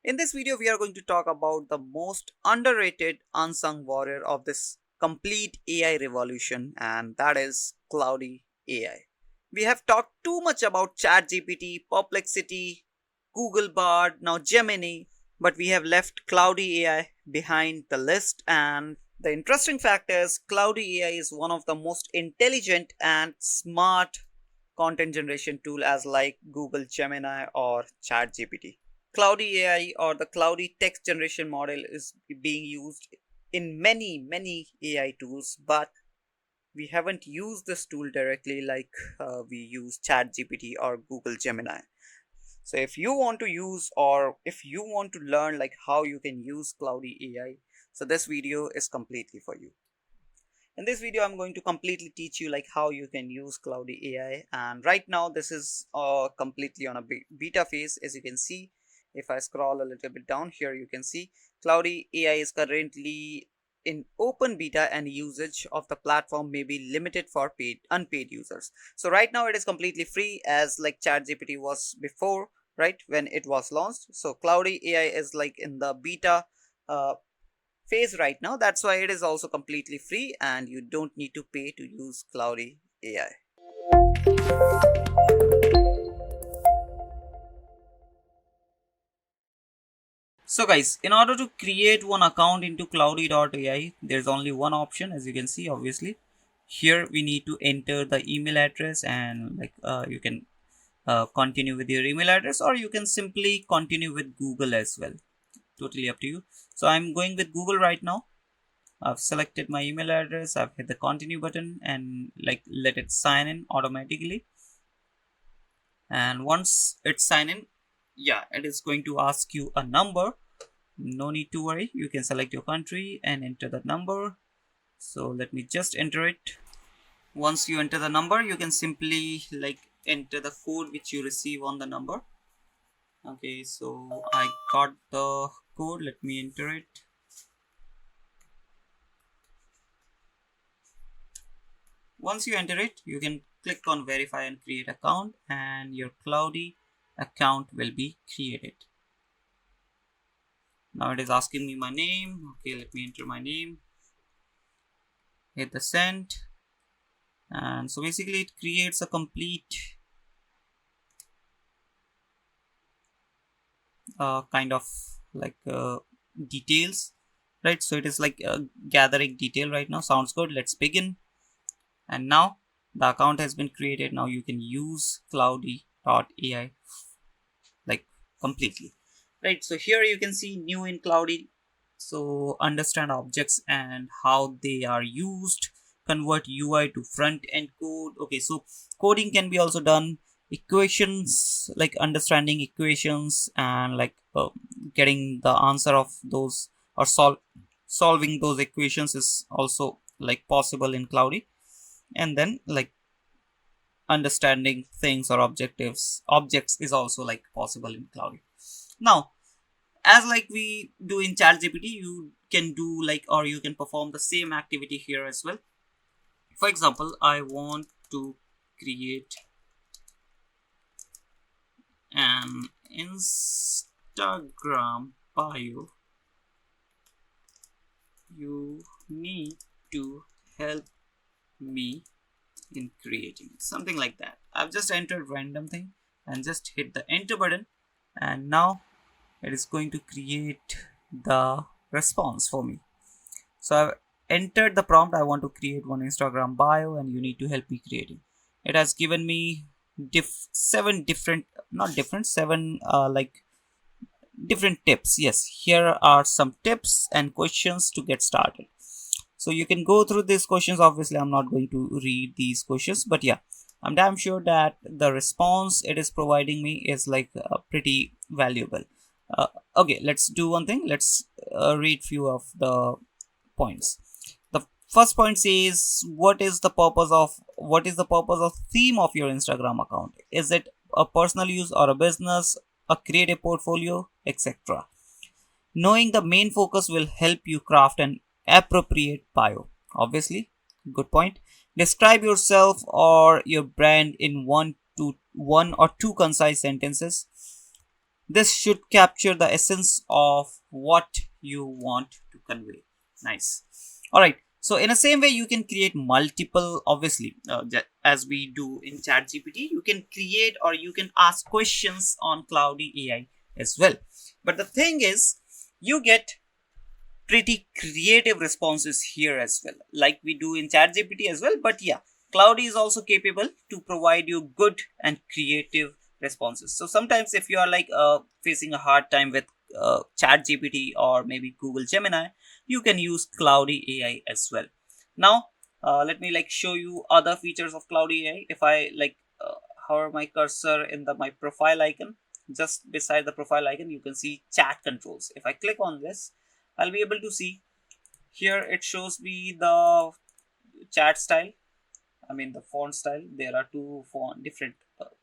In this video, we are going to talk about the most underrated unsung warrior of this complete AI revolution, and that is Claude AI. We have talked too much about ChatGPT, Perplexity, Google Bard, now Gemini, but we have left Claude AI behind the list. And the interesting fact is, Claude AI is one of the most intelligent and smart content generation tool as like Google Gemini or ChatGPT. Cloudy AI or the Cloudy text generation model is being used in many AI tools, but we haven't used this tool directly like we use ChatGPT or Google Gemini. So if you want to use or if you want to learn like how you can use Cloudy AI, so this video is completely for you. In this video, I'm going to completely teach you like how you can use Cloudy AI. And right now, this is completely on a beta phase. As you can see, if I scroll a little bit down here, you can see Cloudy AI is currently in open beta, and usage of the platform may be limited for unpaid users. So right now, it is completely free as like ChatGPT was before, right, when it was launched. So Cloudy AI is like in the beta uh, phase right now. That's why it is also completely free and you don't need to pay to use Cloudy AI. So guys, in order to create one account into cloudy.ai, there's only one option. As you can see, obviously here we need to enter the email address, and like you can continue with your email address, or you can simply continue with Google as well, totally up to you. So I'm going with Google right now. I've selected my email address, I've hit the continue button and like let it sign in automatically. And once it's sign in, yeah, it is going to ask you a number. No need to worry, you can select your country and enter that number. So let me just enter it. Once you enter the number, you can simply like enter the code which you receive on the number. Okay, so I got the code, let me enter it. Once you enter it, you can click on verify and create account, and your Cloudy account will be created. Now it is asking me my name. Okay, let me enter my name, hit the send, and so basically it creates a complete kind of like details, right? So it is like gathering detail right now. Sounds good. Let's begin. And now the account has been created. Now you can use cloudy.ai like completely, right? So here you can see new in Cloudy. So understand objects and how they are used, convert UI to front end code. Okay, so coding can be also done, equations, like understanding equations and like getting the answer of those, or solving those equations is also like possible in Cloudy. And then like understanding things or objects is also like possible in Cloudy. Now, as like we do in ChatGPT, you can do like, or you can perform the same activity here as well. For example, I want to create an Instagram bio. You need to help me in creating something like that. I've just entered random thing and just hit the enter button, and now it is going to create the response for me. So I've entered the prompt, I want to create one Instagram bio and you need to help me creating. It has given me seven different, not different, seven like different tips. Yes, here are some tips and questions to get started. So you can go through these questions. Obviously I'm not going to read these questions, but yeah, I'm damn sure that the response it is providing me is like pretty valuable. uh, okay, let's do one thing. Let's read few of the points. The first point says, what is the purpose of theme of your Instagram account? Is it a personal use or a business, a creative portfolio, etc.? Knowing the main focus will help you craft an appropriate bio. Obviously, good point. Describe yourself or your brand in one or two concise sentences. This should capture the essence of what you want to convey. Nice. All right. So in the same way, you can create multiple, obviously, as we do in ChatGPT, you can create or you can ask questions on Cloudy AI as well. But the thing is, you get pretty creative responses here as well, like we do in ChatGPT as well. But yeah, Cloudy is also capable to provide you good and creative responses. So sometimes if you are like facing a hard time with ChatGPT or maybe Google Gemini, you can use Cloudy AI as well. Now, let me like show you other features of Cloudy AI. If I like hover my cursor in the my profile icon, just beside the profile icon, you can see chat controls. If I click on this, I'll be able to see here it shows me the chat style. I mean the font style. There are two font different.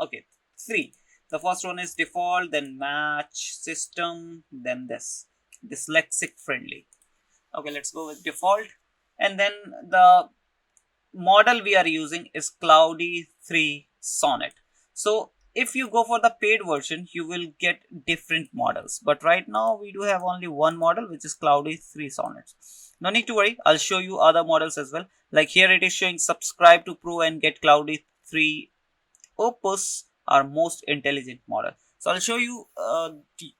Okay, three. The first one is default, then match system, then this dyslexic friendly. Okay, let's go with default, and then the model we are using is Cloudy 3 Sonnet. So if you go for the paid version, you will get different models. But right now we do have only one model, which is Cloudy 3 Sonnet. No need to worry. I'll show you other models as well. Like here it is showing subscribe to Pro and get Cloudy 3 Opus, our most intelligent model. So I'll show you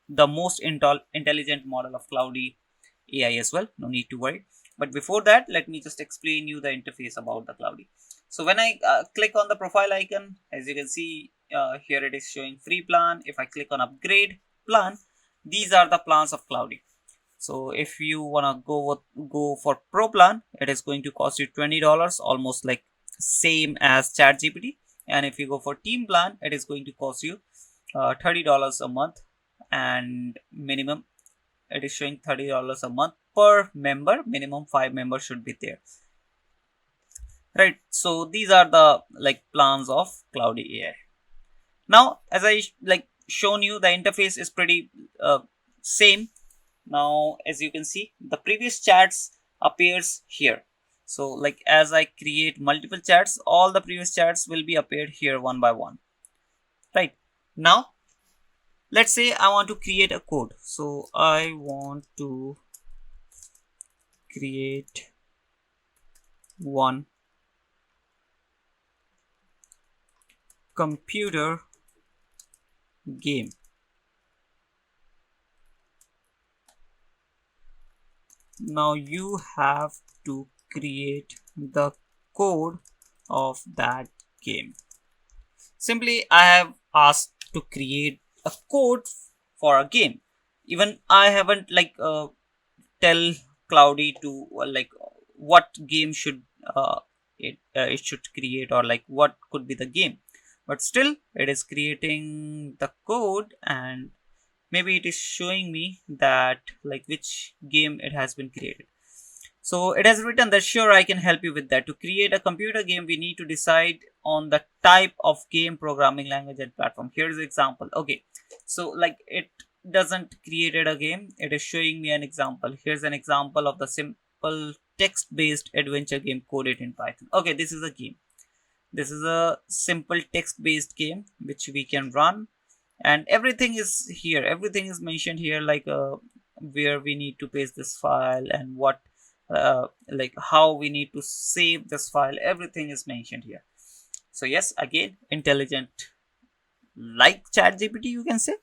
the most intelligent model of Cloudy AI as well. No need to worry. But before that, let me just explain you the interface about the Cloudy. So when I click on the profile icon, as you can see here it is showing free plan. If I click on upgrade plan, these are the plans of Cloudy. So if you wanna go for Pro plan, it is going to cost you $20, almost like same as ChatGPT. And if you go for Team plan, it is going to cost you $30 a month, and minimum it is showing $30 a month per member. Minimum 5 members should be there, right? So these are the like plans of Cloudy AI. Now, as I like shown you, the interface is pretty same. Now as you can see, the previous chats appears here. So like as I create multiple chats, all the previous chats will be appeared here one by one, right? Now let's say I want to create a code. So I want to create one computer game. Now you have to create the code of that game. Simply I have asked to create a code for a game. Even I haven't like tell Cloudy to like what game should it should create, or like what could be the game. But still it is creating the code, and maybe it is showing me that like which game it has been created. So it has written that sure, I can help you with that. To create a computer game, we need to decide on the type of game, programming language, and platform. Here's the example. Okay, so like it doesn't created a game. It is showing me an example. Here's an example of the simple text-based adventure game coded in Python. Okay, this is a game. This is a simple text-based game which we can run, and everything is here. Everything is mentioned here, like where we need to paste this file and what like how we need to save this file. Everything is mentioned here. So yes, again, intelligent like ChatGPT, you can say,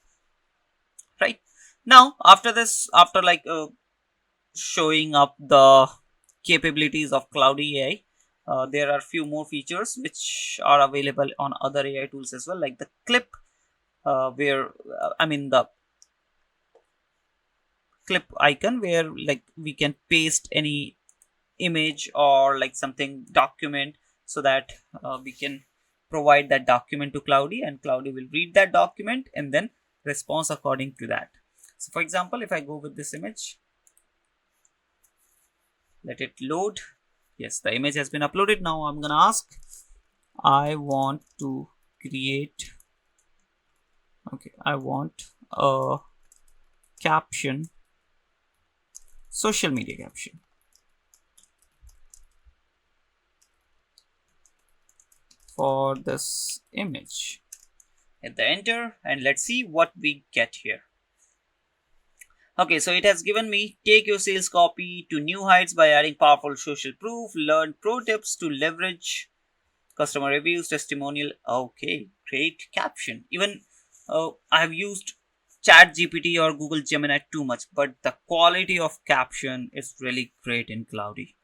right? Now after this, after like showing up the capabilities of Cloudy AI, there are few more features which are available on other AI tools as well, like the clip, where I mean the clip icon, where like we can paste any image or like something document, so that we can provide that document to Cloudy, and Cloudy will read that document and then response according to that. So for example, if I go with this image, let it load. Yes, the image has been uploaded. Now I'm gonna ask, I want to create, okay, I want a caption, social media caption for this image. Hit the enter and let's see what we get here. Okay, so it has given me take your sales copy to new heights by adding powerful social proof, learn pro tips to leverage customer reviews, testimonial. Okay, great caption. Even I have used ChatGPT or Google Gemini too much, but the quality of caption is really great in Cloudy.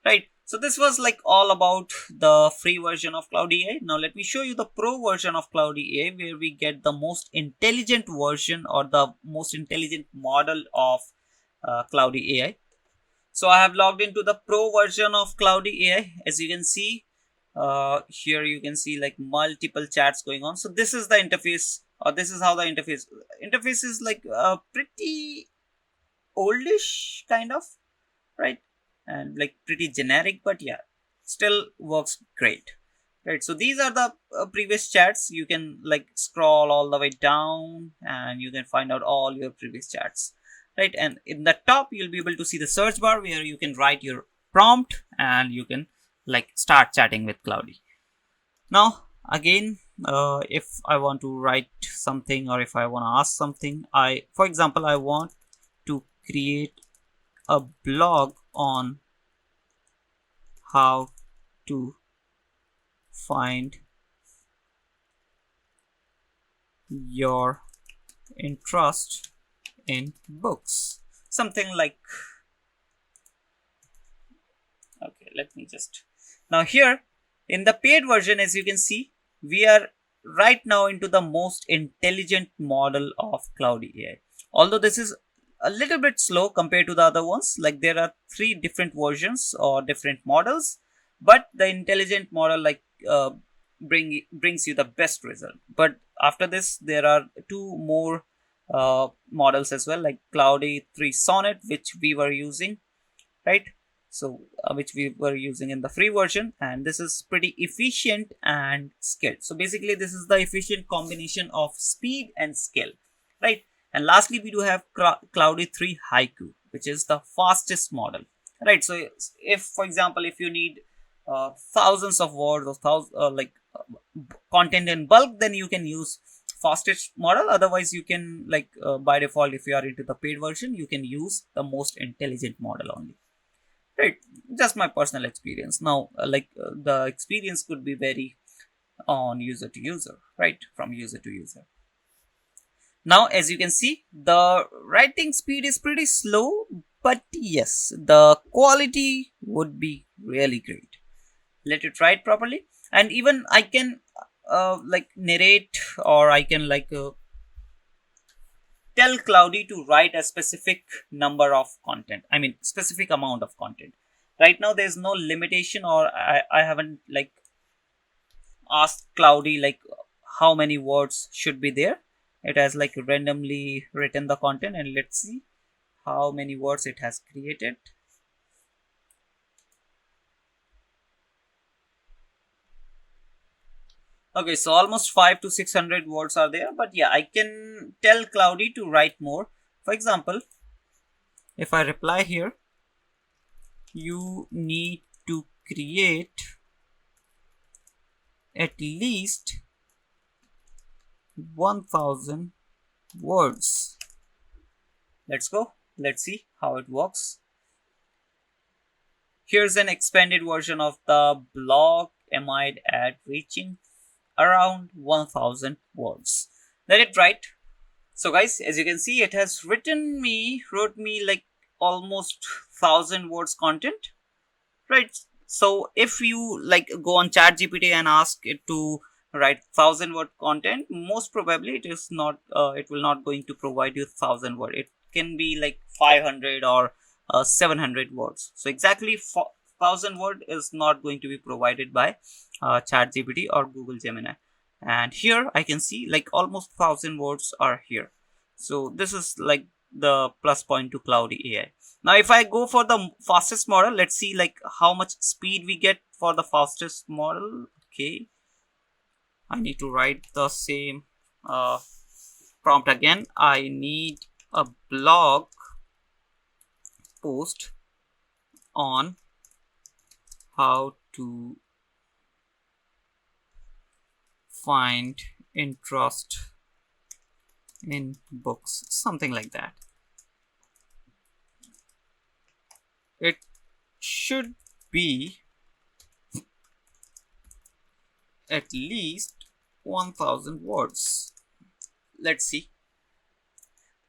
Right. So this was like all about the free version of Claude AI. Now let me show you the pro version of Claude AI, where we get the most intelligent version or the most intelligent model of Claude AI. So I have logged into the pro version of Claude AI. As you can see, here you can see like multiple chats going on. So this is the interface, or this is how the interface is like pretty oldish kind of, right, and like pretty generic, but yeah, still works great. Right, so these are the previous chats. You can like scroll all the way down and you can find out all your previous chats, right? And in the top you'll be able to see the search bar where you can write your prompt and you can like start chatting with Cloudy. Now again, if I want to write something or if I want to ask something, for example, I want to create a blog on how to find your interest in books, something like, okay, let me just, now here in the paid version, as you can see, we are right now into the most intelligent model of Cloud AI. Although this is a little bit slow compared to the other ones, like there are 3 different versions or different models, but the intelligent model like brings you the best result. But after this there are 2 more models as well, like Cloudy 3 Sonnet, which we were using, right? So which we were using in the free version, and this is pretty efficient and skilled. So basically this is the efficient combination of speed and skill, right? And lastly we do have Cloudy 3 Haiku, which is the fastest model, right? So if for example if you need thousands of words or content in bulk, then you can use fastest model. Otherwise you can like by default, if you are into the paid version, you can use the most intelligent model only, right? Just my personal experience. Now the experience could be vary on user to user, right, from user to user. Now as you can see, the writing speed is pretty slow, but yes, the quality would be really great. Let it write properly, and even I can like narrate, or I can like tell Cloudy to write a specific number of content, I mean specific amount of content. Right now there's no limitation, or I haven't like asked Cloudy like how many words should be there. It has like randomly written the content, and let's see how many words it has created. Okay, so almost 5 to 600 words are there, but yeah, I can tell Cloudy to write more. For example, if I reply here, you need to create at least 1000 words. Let's go. Let's see how it works. Here's an expanded version of the blog amid at reaching around 1000 words. Let it write. So guys, as you can see, it has wrote me like almost 1000 words content, right? So if you like go on ChatGPT and ask it to write 1000 word content, most probably it will not going to provide you 1000 word. It can be like 500 or 700 words. So exactly 1000 word is not going to be provided by ChatGPT or Google Gemini. And here I can see like almost 1000 words are here. So this is like the plus point to Cloudy AI. Now if I go for the fastest model, let's see like how much speed we get for the fastest model. Okay, I need to write the same prompt again. I need a blog post on how to find interest in books, something like that. It should be at least 1000 words. Let's see.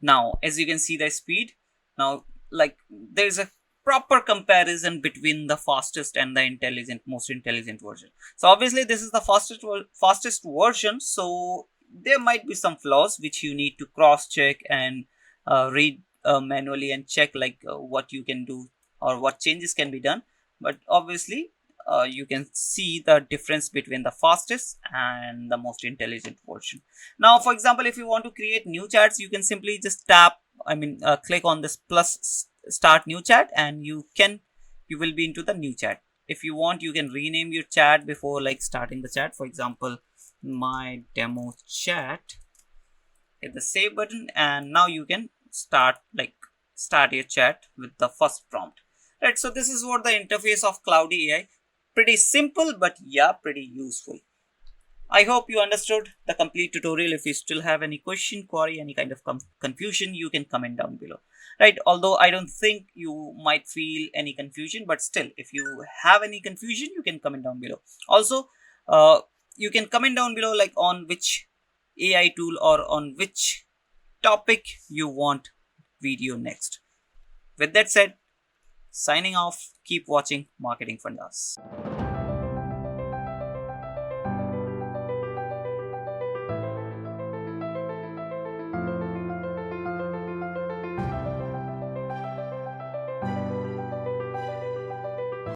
Now, as you can see the speed, now like there's a proper comparison between the fastest and the most intelligent version. So obviously this is the fastest version, so there might be some flaws which you need to cross check and read manually and check like what you can do or what changes can be done. But obviously you can see the difference between the fastest and the most intelligent version. Now, for example, if you want to create new chats, you can simply just click on this plus start new chat, and you will be into the new chat. If you want, you can rename your chat before like starting the chat. For example, my demo chat. Hit the save button, and now you can start your chat with the first prompt. Right. So this is what the interface of Claude AI. Pretty simple, but yeah, pretty useful. I hope you understood the complete tutorial. If you still have any question, query, any kind of confusion, you can comment down below. Right. Although I don't think you might feel any confusion, but still, if you have any confusion, you can comment down below. Also, you can comment down below like on which AI tool or on which topic you want video next. With that said, signing off. Keep watching Marketing Fundas.